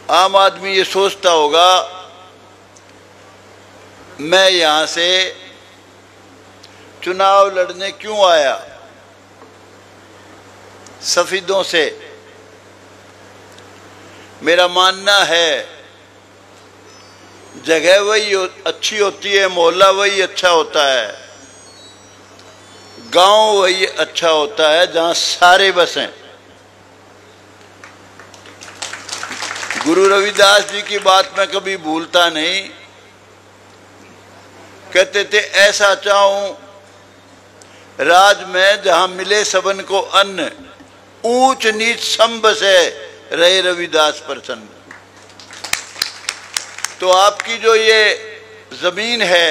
आम आदमी ये सोचता होगा मैं यहां से चुनाव लड़ने क्यों आया सफेदों से। मेरा मानना है जगह वही अच्छी होती है, मोहल्ला वही अच्छा होता है, गांव वही अच्छा होता है जहां सारे बसें। गुरु रविदास जी की बात मैं कभी भूलता नहीं। कहते थे ऐसा चाहूं राज में जहां मिले सबन को अन्न, ऊंच नीच सम बसे रहे रविदास प्रसन्न। तो आपकी जो ये जमीन है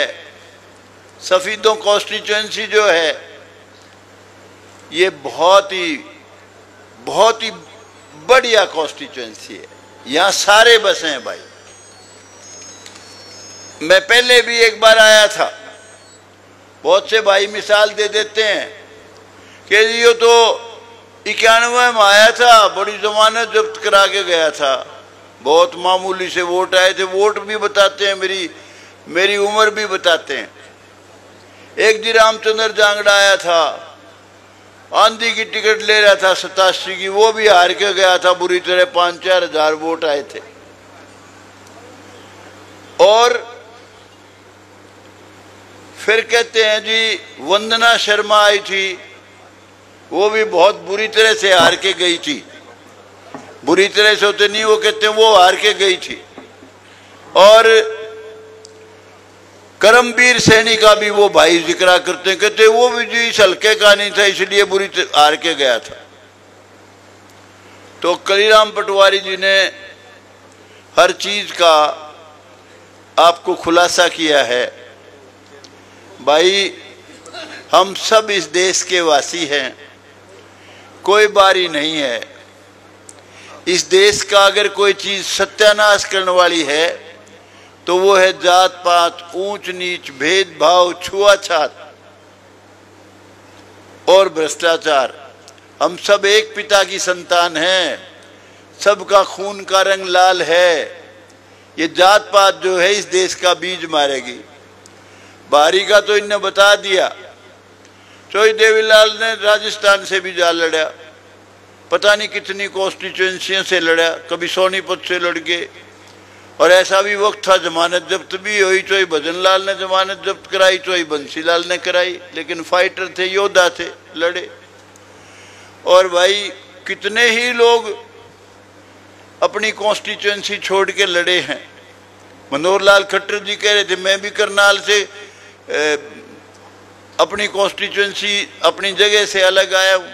सफीदों कॉन्स्टिट्यूएंसी जो है ये बहुत ही बढ़िया कॉन्स्टिट्यूएंसी है। यहाँ सारे बसे हैं भाई। मैं पहले भी एक बार आया था, बहुत से भाई मिसाल दे देते हैं कि ये तो 91 में आया था, बड़ी जमानत जब्त करा के गया था, बहुत मामूली से वोट आए थे। वोट भी बताते हैं, मेरी उम्र भी बताते हैं। एक जी रामचंद्र जांगड़ा आया था, आंधी की टिकट ले रहा था 87 की, वो भी हार के गया था बुरी तरह, 5-4 हजार वोट आए थे। और फिर कहते हैं जी वंदना शर्मा आई थी, वो भी बहुत बुरी तरह से हार के गई थी। बुरी तरह से होते नहीं, वो कहते हैं वो हार के गई थी। और करमवीर सैनी का भी वो भाई जिक्र करते हैं, कहते वो भी जी इस हल्के का नहीं था इसलिए बुरी तरह हार के गया था। तो कलीराम पटवारी जी ने हर चीज का आपको खुलासा किया है। भाई हम सब इस देश के वासी हैं, कोई बारी नहीं है। इस देश का अगर कोई चीज सत्यानाश करने वाली है तो वो है जात पात, ऊंच नीच, भेदभाव, छुआछूत और भ्रष्टाचार। हम सब एक पिता की संतान हैं, सबका खून का रंग लाल है। ये जात पात जो है इस देश का बीज मारेगी। बाहरी का तो इन्हें बता दिया। चोई देवीलाल ने राजस्थान से भी जा लड़ा, पता नहीं कितनी कॉन्स्टिट्यूएंसियों से लड़ा, कभी सोनीपत से लड़ गए। और ऐसा भी वक्त था जमानत जब्त भी हुई, चोई भजनलाल ने जमानत जब्त कराई, चोई बंसीलाल ने कराई, लेकिन फाइटर थे, योद्धा थे, लड़े। और भाई कितने ही लोग अपनी कॉन्स्टिट्यूएंसी छोड़ के लड़े हैं। मनोहर लाल खट्टर जी कह रहे थे मैं भी करनाल से अपनी कॉन्स्टिट्यूएंसी अपनी जगह से अलग आया हूं।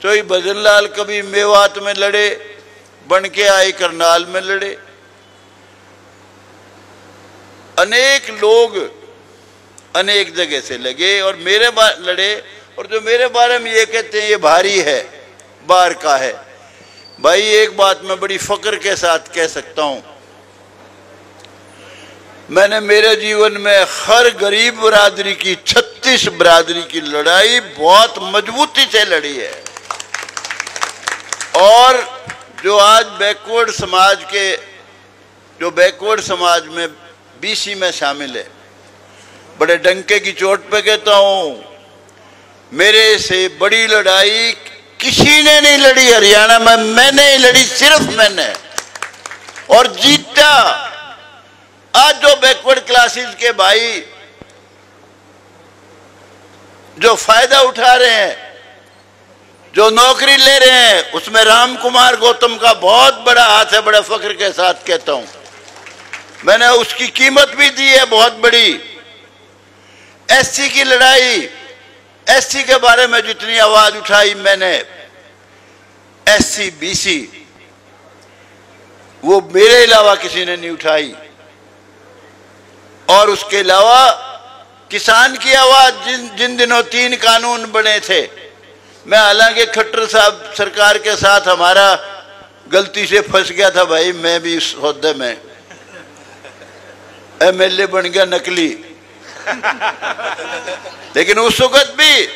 चोई भजनलाल कभी मेवात में लड़े, बन के आए करनाल में लड़े। अनेक लोग अनेक जगह से लगे और मेरे लड़े। और जो मेरे बारे में ये कहते हैं ये भारी है, बाहर का है। भाई एक बात मैं बड़ी फक्र के साथ कह सकता हूं, मैंने मेरे जीवन में हर गरीब बरादरी की, 36 बरादरी की लड़ाई बहुत मजबूती से लड़ी है। और जो आज बैकवर्ड समाज के, जो बैकवर्ड समाज में बीसी में शामिल है, बड़े डंके की चोट पे कहता हूं मेरे से बड़ी लड़ाई किसी ने नहीं लड़ी हरियाणा में, मैंने ही लड़ी, सिर्फ मैंने, और जीता। आज जो बैकवर्ड क्लासेस के भाई जो फायदा उठा रहे हैं, जो नौकरी ले रहे हैं, उसमें राम कुमार गौतम का बहुत बड़ा हाथ है, बड़ा फख्र के साथ कहता हूं। मैंने उसकी कीमत भी दी है बहुत बड़ी। एससी की लड़ाई, एससी के बारे में जितनी आवाज उठाई मैंने, एससी बीसी, वो मेरे अलावा किसी ने नहीं उठाई। और उसके अलावा किसान की आवाज, जिन दिनों 3 कानून बने थे, मैं हालांकि खट्टर साहब सरकार के साथ हमारा गलती से फंस गया था भाई, मैं भी इस ओहदे में एमएलए बन गया नकली। लेकिन उस वक्त भी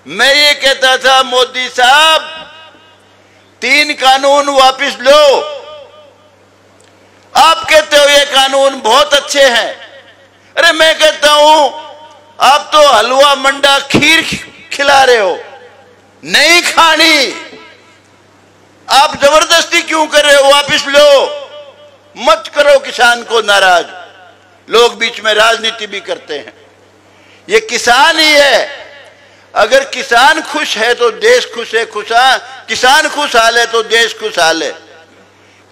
मैं ये कहता था मोदी साहब 3 कानून वापस लो, कानून बहुत अच्छे हैं। अरे मैं कहता हूं आप तो हलवा मंडा खीर खिला रहे हो, नहीं खानी, आप जबरदस्ती क्यों कर रहे हो? वापिस लो, मत करो किसान को नाराज। लोग बीच में राजनीति भी करते हैं। ये किसान ही है, अगर किसान खुश है तो देश खुश है, किसान खुशहाल है तो देश खुशहाल है।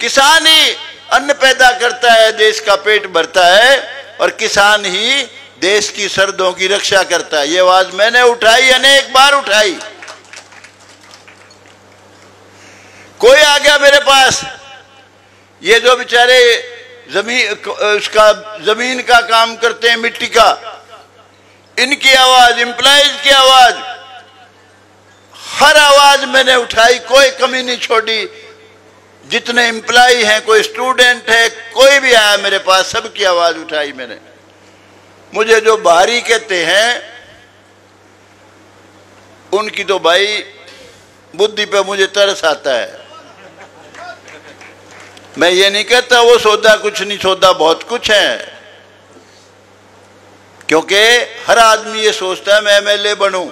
किसान ही अन्न पैदा करता है, देश का पेट भरता है, और किसान ही देश की सरहदों की रक्षा करता है। ये आवाज मैंने उठाई, अनेक बार उठाई। कोई आ गया मेरे पास, ये जो बेचारे जमीन का काम करते हैं, मिट्टी का, इनकी आवाज, एम्प्लॉइज की आवाज, हर आवाज मैंने उठाई, कोई कमी नहीं छोड़ी। जितने एम्प्लॉय हैं, कोई स्टूडेंट है, कोई भी आया मेरे पास, सबकी आवाज उठाई मैंने। मुझे जो बाहरी कहते हैं उनकी तो भाई बुद्धि पे मुझे तरस आता है। मैं ये नहीं कहता वो सौदा कुछ नहीं, सौदा बहुत कुछ है, क्योंकि हर आदमी ये सोचता है मैं एमएलए बनूं।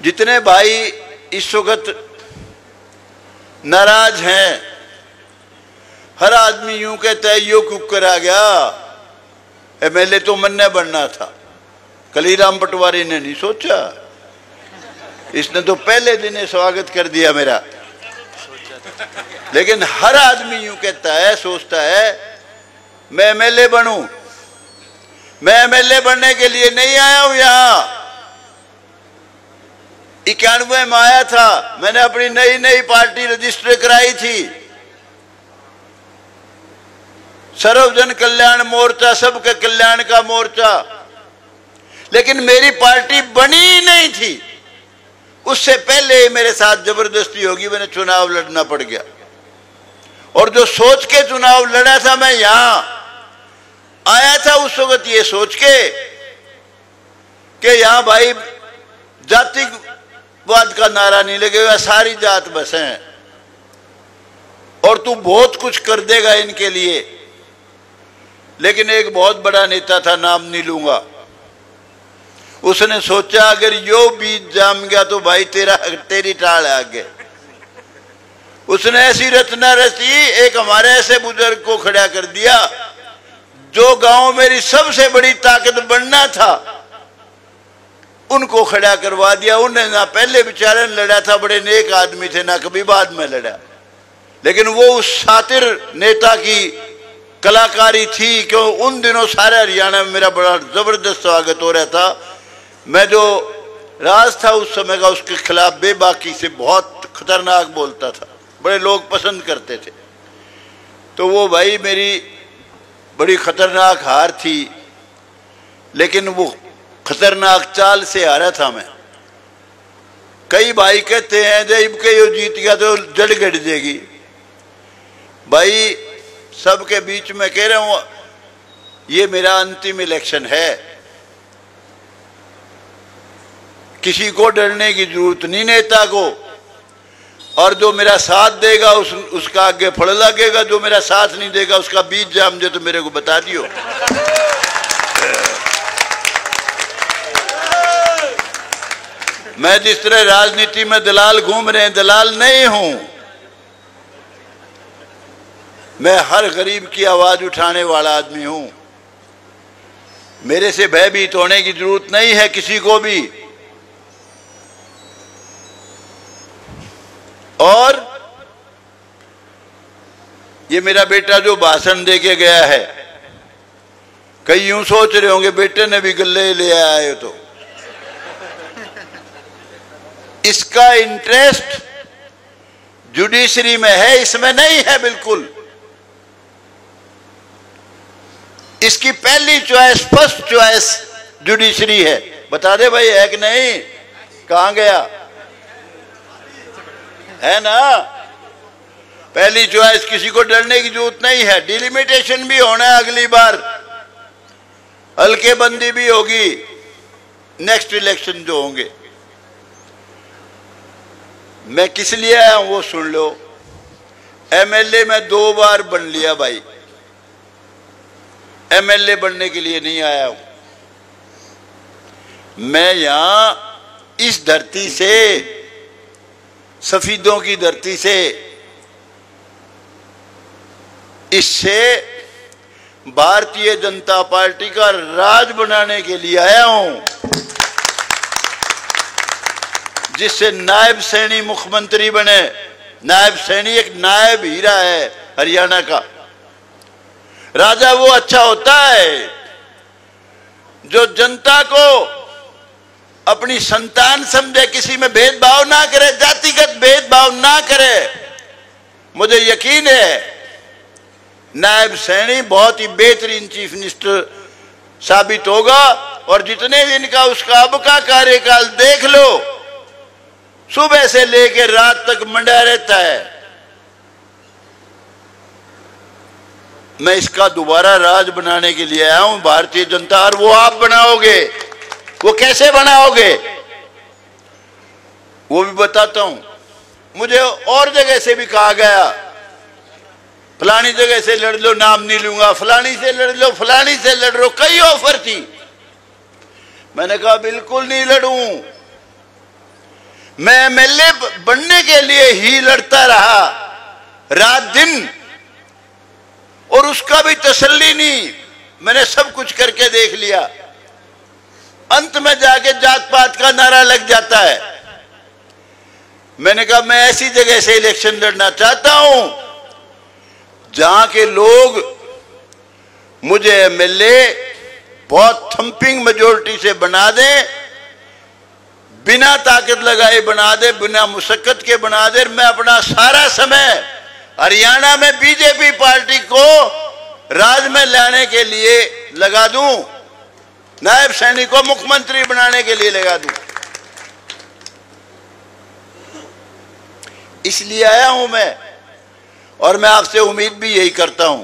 जितने भाई इस वक्त नाराज हैं, हर आदमी यूं कहता है यो कुकर आ गया, एमएलए तो मन्ने बनना था। कलीराम पटवारी ने नहीं सोचा, इसने तो पहले दिन स्वागत कर दिया मेरा। लेकिन हर आदमी यूं कहता है, सोचता है मैं एमएलए बनूं। मैं एमएलए बनने के लिए नहीं आया हूं यहां। 91 में आया था, मैंने अपनी नई पार्टी रजिस्टर कराई थी, सर्वजन कल्याण मोर्चा, सबके कल्याण का मोर्चा, लेकिन मेरी पार्टी बनी ही नहीं थी। उससे पहले मेरे साथ जबरदस्ती होगी, मैंने चुनाव लड़ना पड़ गया। और जो सोच के चुनाव लड़ा था, मैं यहां आया था उस वक्त ये सोच के कि यहां भाई जातिवाद का नारा नहीं लगेगा, सारी जात बस हैं और तू बहुत कुछ कर देगा इनके लिए। लेकिन एक बहुत बड़ा नेता था, नाम नहीं लूंगा, उसने सोचा अगर यो बीज जाम गया तो भाई तेरी टाल है आगे। उसने ऐसी रचना रची, एक हमारे ऐसे बुजुर्ग को खड़ा कर दिया जो गांव मेरी सबसे बड़ी ताकत बनना था, उनको खड़ा करवा दिया। उन्हें ना पहले बेचारे लड़ा था, बड़े नेक आदमी थे, ना कभी बाद में लड़ा, लेकिन वो उस शातिर नेता की कलाकारी थी। क्यों उन दिनों सारे हरियाणा में मेरा बड़ा जबरदस्त स्वागत हो रहा था। मैं जो राज था उस समय का, उसके खिलाफ बेबाकी से बहुत खतरनाक बोलता था, बड़े लोग पसंद करते थे। तो वो भाई मेरी बड़ी खतरनाक हार थी, लेकिन वो खतरनाक चाल से हारा था मैं। कई भाई कहते हैं जब के यो जीत गया तो जड़ गड़ जाएगी। भाई सबके बीच में कह रहा हूं, ये मेरा अंतिम इलेक्शन है, किसी को डरने की जरूरत नहीं नेता को। और जो मेरा साथ देगा उसका आगे फल लगेगा, जो मेरा साथ नहीं देगा उसका बीज जाम दे तो मेरे को बता दियो। मैं जिस तरह राजनीति में दलाल घूम रहे हैं, दलाल नहीं हूं मैं, हर गरीब की आवाज उठाने वाला आदमी हूं। मेरे से भयभीत होने की जरूरत नहीं है किसी को भी। और ये मेरा बेटा जो भाषण दे के गया है, कई यूं सोच रहे होंगे बेटे ने भी गले ले आए, तो इसका इंटरेस्ट जुडिशरी में है, इसमें नहीं है बिल्कुल। इसकी पहली चॉइस, फर्स्ट चॉइस जुडिशरी है। बता दे भाई है कि नहीं, कहां गया है ना? पहली चॉइस, किसी को डरने की जरूरत नहीं है। डिलिमिटेशन भी होना है अगली बार, हल्के बंदी भी होगी नेक्स्ट इलेक्शन जो होंगे। मैं किस लिए आया हूं वो सुन लो। एमएलए में 2 बार बन लिया भाई, एमएलए बनने के लिए नहीं आया हूं। मैं यहां इस धरती से, सफीदों की धरती से, इससे भारतीय जनता पार्टी का राज बनाने के लिए आया हूं, जिससे नायब सैनी मुख्यमंत्री बने। नायब सैनी एक नायब हीरा है हरियाणा का। राजा वो अच्छा होता है जो जनता को अपनी संतान समझे, किसी में भेदभाव ना करे, जातिगत भेदभाव ना करे। मुझे यकीन है नायब सैनी बहुत ही बेहतरीन चीफ मिनिस्टर साबित होगा। और जितने दिन का उसका अब का कार्यकाल देख लो, सुबह से लेकर रात तक मंडा रहता है। मैं इसका दोबारा राज बनाने के लिए आया हूं, भारतीय जनता। और वो आप बनाओगे। वो कैसे बनाओगे वो भी बताता हूं। मुझे और जगह से भी कहा गया, फलानी जगह से लड़ लो, नाम नहीं लूंगा, फलानी से लड़ लो, फलानी से लड़ लो, कई ऑफर थी। मैंने कहा बिल्कुल नहीं लड़ूं। मैं एमएलए बनने के लिए ही लड़ता रहा रात दिन, और उसका भी तसल्ली नहीं। मैंने सब कुछ करके देख लिया। अंत में जाके जात पात का नारा लग जाता है। मैंने कहा मैं ऐसी जगह से इलेक्शन लड़ना चाहता हूं जहां के लोग मुझे एमएलए बहुत थंपिंग मेजोरिटी से बना दें, बिना ताकत लगाए बना दे, बिना मुशक्कत के बना दे। मैं अपना सारा समय हरियाणा में बीजेपी पार्टी को राज में लाने के लिए लगा दूं, नायब सैनी को मुख्यमंत्री बनाने के लिए लगा दूं। इसलिए आया हूं मैं, और मैं आपसे उम्मीद भी यही करता हूं।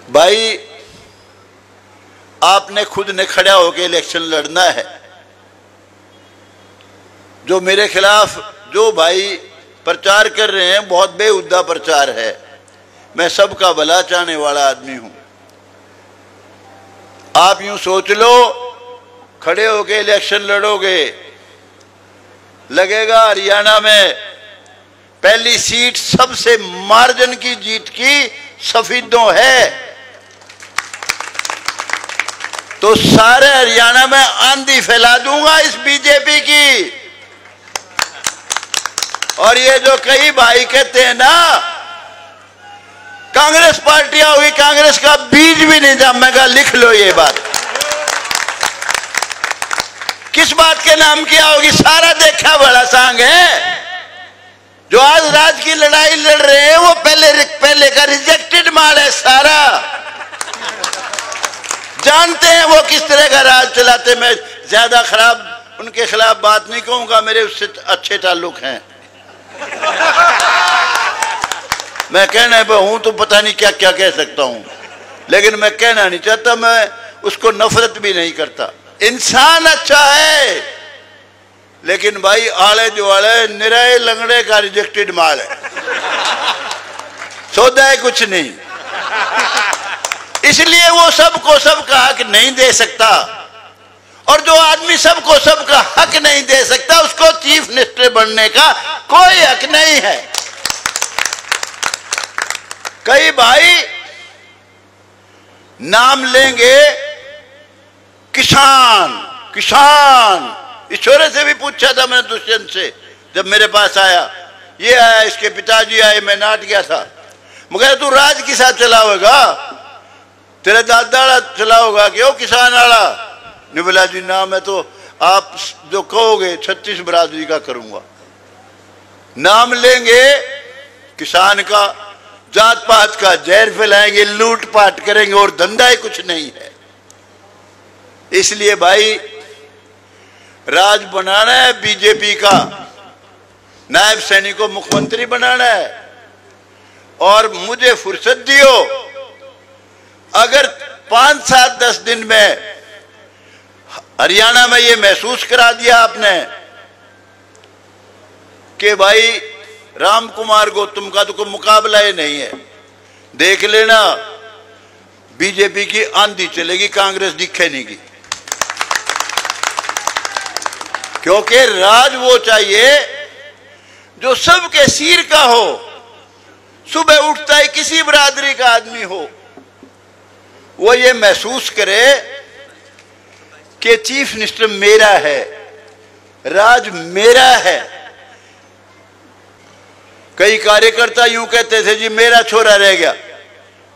भाई आपने खुद ने खड़ा होकर इलेक्शन लड़ना है। जो मेरे खिलाफ जो भाई प्रचार कर रहे हैं, बहुत बेहुदा प्रचार है। मैं सबका भला चाहने वाला आदमी हूं। आप यूं सोच लो, खड़े होकर इलेक्शन लड़ोगे, लगेगा हरियाणा में पहली सीट सबसे मार्जिन की जीत की सफीदों है, तो सारे हरियाणा में आंधी फैला दूंगा इस बीजेपी की। और ये जो कई भाई कहते हैं ना कांग्रेस पार्टियां हुई, कांग्रेस का बीज भी नहीं जमेगा, लिख लो ये बात। किस बात के नाम किया होगी? सारा देखा बड़ा सांग है। जो आज राज की लड़ाई लड़ रहे हैं वो पहले का रिजेक्टेड माल है सारा। जानते हैं वो किस तरह का राज चलाते। मैं ज्यादा खराब उनके खिलाफ बात नहीं कहूंगा, मेरे उससे अच्छे ताल्लुक हैं। मैं कहने पे हूं तो पता नहीं क्या क्या कह सकता हूं, लेकिन मैं कहना नहीं चाहता। मैं उसको नफरत भी नहीं करता। इंसान अच्छा है, लेकिन भाई आले जो आले निराए लंगड़े का रिजेक्टेड माल है, सौदा है कुछ नहीं। इसलिए वो सबको सबका हक नहीं दे सकता। और जो आदमी सबको सबका हक नहीं दे सकता, उसको चीफ मिनिस्टर बनने का कोई हक नहीं है। कई भाई नाम लेंगे किसान किसान। ईश्वरे से भी पूछा था मैंने, दुष्यंत से, जब मेरे पास आया, ये आया, इसके पिताजी आए, मैं नाट गया था। मगर तू राज के साथ चलाओगा, तेरे दादा चलाओगा क्यों किसान वाला? निबला जी नाम है तो आप जो कहोगे 36 बरादरी का करूंगा। नाम लेंगे किसान का, जात पात का जहर फैलाएंगे, लूट पाट करेंगे, और धंधा ही कुछ नहीं है। इसलिए भाई राज बनाना है बीजेपी का, नायब सैनी को मुख्यमंत्री बनाना है। और मुझे फुर्सत दियो, अगर 5, 7, 10 दिन में हरियाणा में ये महसूस करा दिया आपने कि भाई राम कुमार गौतम का तो कोई मुकाबला ही नहीं है, देख लेना बीजेपी की आंधी चलेगी, कांग्रेस दिखे नहीं की। क्योंकि राज वो चाहिए जो सबके सिर का हो, सुबह उठता ही किसी बरादरी का आदमी हो, वो ये महसूस करे कि चीफ मिनिस्टर मेरा है, राज मेरा है। कई कार्यकर्ता यूं कहते थे जी मेरा छोरा रह गया।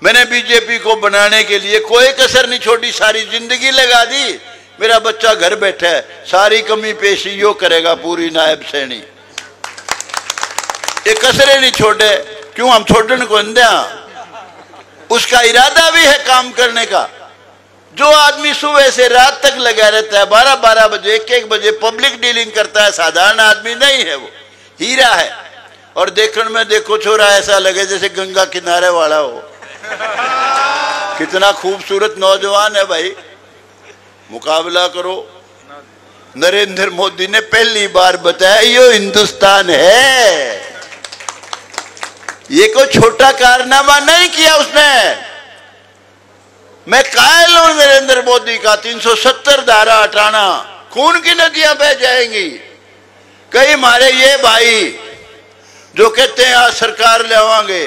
मैंने बीजेपी को बनाने के लिए कोई कसर नहीं छोड़ी, सारी जिंदगी लगा दी। मेरा बच्चा घर बैठा है, सारी कमी पेशी यो करेगा पूरी नायब सैनी। ये कसरे नहीं छोड़े, क्यों हम छोड़ने को अंधे? उसका इरादा भी है काम करने का। जो आदमी सुबह से रात तक लगा रहता है, 12-12 बजे 1-1 बजे पब्लिक डीलिंग करता है, साधारण आदमी नहीं है, वो हीरा है। और देखने में देखो छोरा ऐसा लगे जैसे गंगा किनारे वाला हो। कितना खूबसूरत नौजवान है भाई। मुकाबला करो। नरेंद्र मोदी ने पहली बार बताया ये हिंदुस्तान है। ये कोई छोटा कारनामा नहीं किया उसने। मैं कायल हूं नरेंद्र मोदी का। 370 धारा हटाना, खून की नदियां बह जाएंगी। कई हमारे ये भाई जो कहते हैं आज सरकार ले आवांगे,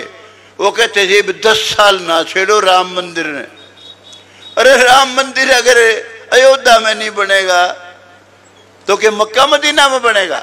वो कहते हैं 10 साल ना छेड़ो राम मंदिर ने। अरे राम मंदिर अगर अयोध्या में नहीं बनेगा तो क्या मक्का मदीना में बनेगा?